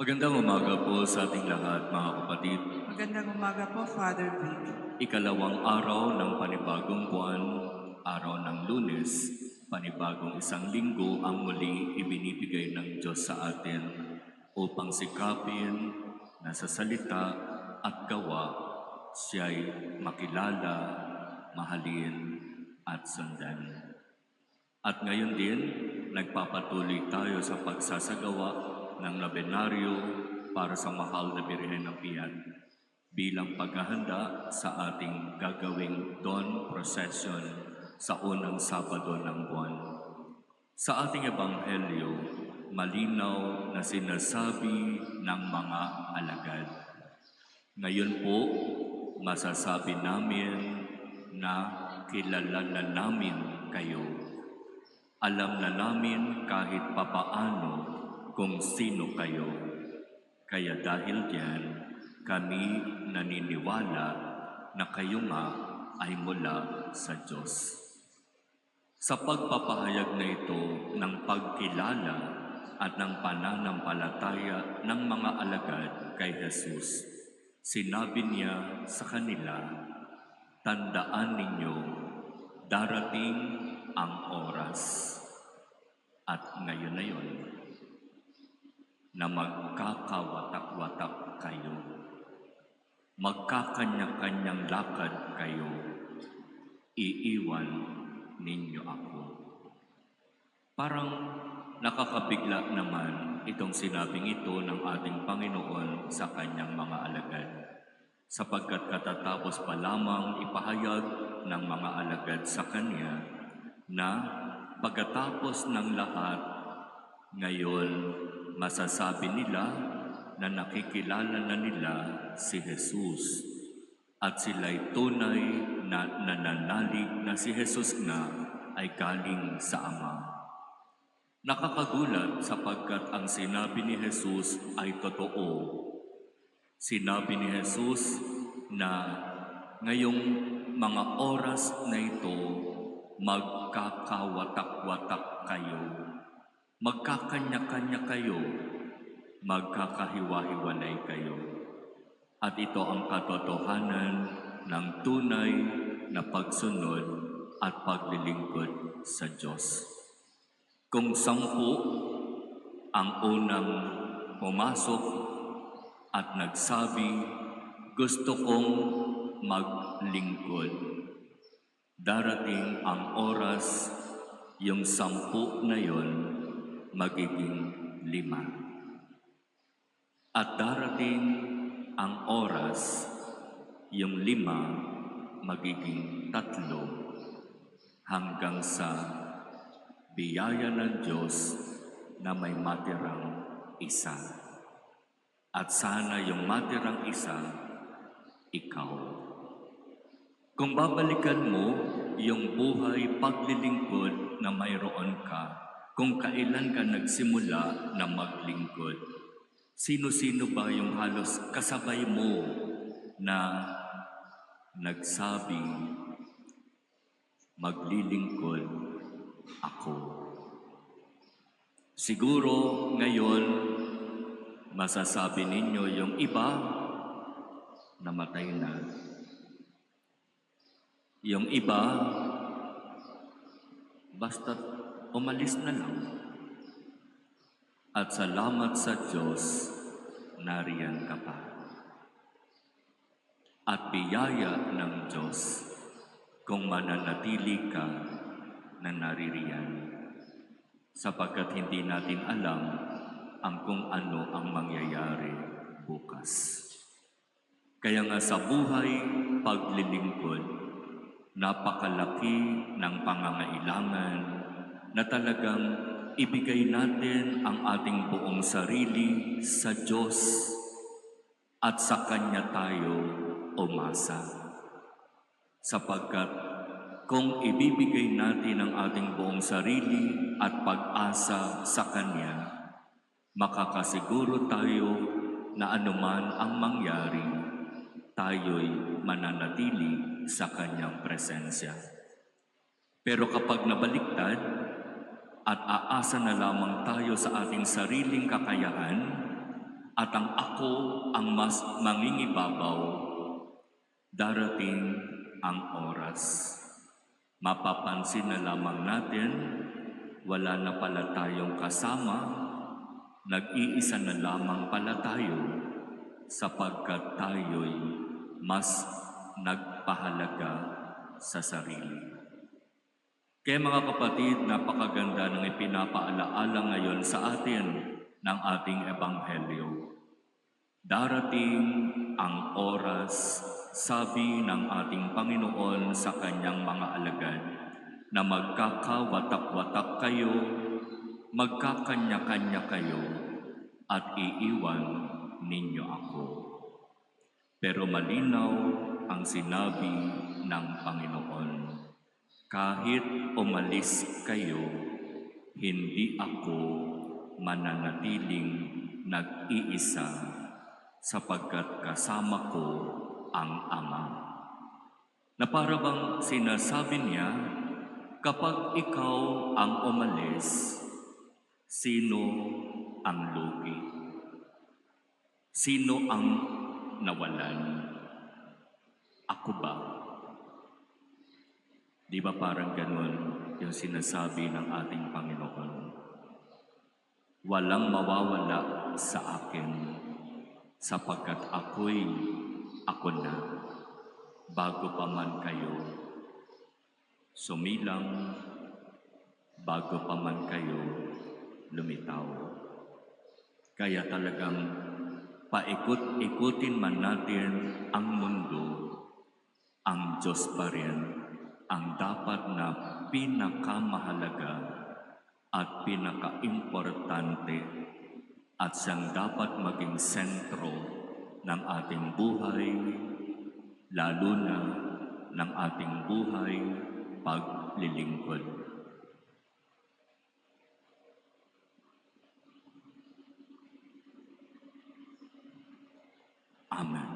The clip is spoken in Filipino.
Magandang umaga po sa ating lahat, mga kapatid. Magandang umaga po, Father Vic. Ikalawang araw ng panibagong buwan, araw ng Lunes, panibagong isang linggo ang muli ibinibigay ng Diyos sa atin upang sikapin na sa salita at gawa siya'y makilala, mahalin at sundan. At ngayon din, nagpapatuloy tayo sa pagsasagawa ng nobenaryo para sa mahal na Birhen ng Piyan bilang paghahanda sa ating gagawing dawn procession sa unang Sabado ng buwan. Sa ating Ebanghelyo, malinaw na sinasabi ng mga alagad. Ngayon po, masasabi namin na kilala na namin kayo. Alam na namin kahit papaano kung sino kayo. Kaya dahil diyan, kami naniniwala na kayo nga ay mula sa Diyos. Sa pagpapahayag na ito ng pagkilala at ng pananampalataya ng mga alagad kay Jesus, sinabi niya sa kanila, "Tandaan ninyo, darating ang oras at ngayon na yun na magkakawatak-watak kayo. Magkakanya-kanyang lakad kayo. Iiwan ninyo ako." Parang nakakabigla naman itong sinabing ito ng ating Panginoon sa kanyang mga alagad. Sapagkat katatapos pa lamang ipahayag ng mga alagad sa kanya na pagkatapos ng lahat, ngayon masasabi nila na nakikilala na nila si Jesus at sila'y tunay na nananalig na si Jesus na ay galing sa Ama. Nakakagulat sapagkat ang sinabi ni Jesus ay totoo. Sinabi ni Jesus na ngayong mga oras na ito, magkakawatak-watak kayo, magkakanya-kanya kayo, magkakahiwa-hiwalay kayo. At ito ang katotohanan ng tunay na pagsunod at paglilingkod sa Diyos. Kung 10 ang unang pumasok at nagsabi, "Gusto kong maglingkod," darating ang oras, yung 10 na yon magiging 5. At darating ang oras, yung 5 magiging 3 hanggang sa biyaya ng Diyos na may matirang 1. At sana yung matirang 1, ikaw. Kung babalikan mo yung buhay paglilingkod na mayroon ka, kung kailan ka nagsimula na maglingkod, sino-sino ba yung halos kasabay mo na nagsabi, "Maglilingkod ako"? Siguro ngayon, masasabi ninyo yung iba, namatay na. Yung iba, basta umalis na lang. At salamat sa Diyos, nariyan ka pa. At biyaya ng Diyos kung mananatili ka na naririyan. Sapagkat hindi natin alam ang kung ano ang mangyayari bukas. Kaya nga sa buhay paglilingkod, napakalaki ng pangangailangan na talagang ibigay natin ang ating buong sarili sa Diyos at sa Kanya tayo umasa. Sapagkat kung ibibigay natin ang ating buong sarili at pag-asa sa Kanya, makakasiguro tayo na anuman ang mangyari, tayo'y mananatili sa Kanyang presensya. Pero kapag nabaliktad at aasa na lamang tayo sa ating sariling kakayahan at ang ako ang mas mangingibabaw, darating ang oras. Mapapansin na lamang natin, wala na pala tayong kasama, nag-iisa na lamang pala tayo, sapagkat tayo'y mas nagpahalaga sa sarili. Kaya mga kapatid, napakaganda ng ipinapaalaala ngayon sa atin ng ating Ebanghelyo. Darating ang oras, sabi ng ating Panginoon sa kanyang mga alagad, na magkakawatak-watak kayo, magkakanya-kanya kayo, at iiwan ninyo ako. Pero malinaw ang sinabi ng Panginoon, kahit umalis kayo, hindi ako mananatiling nag-iisa sapagkat kasama ko ang Ama. Na para bang sinasabi niya, kapag ikaw ang umalis, sino ang lugi? Sino ang nawalan? Ako ba? Di ba parang ganun yung sinasabi ng ating Panginoon? Walang mawawala sa akin sapagkat ako na bago pa man kayo sumilang, bago pa man kayo lumitaw. Kaya talagang paikot-ikutin man natin ang mundo, ang Diyos pa rin ang dapat na pinakamahalaga at pinaka-importante at siyang dapat maging sentro ng ating buhay, lalo na ng ating buhay paglilingkod. Amen.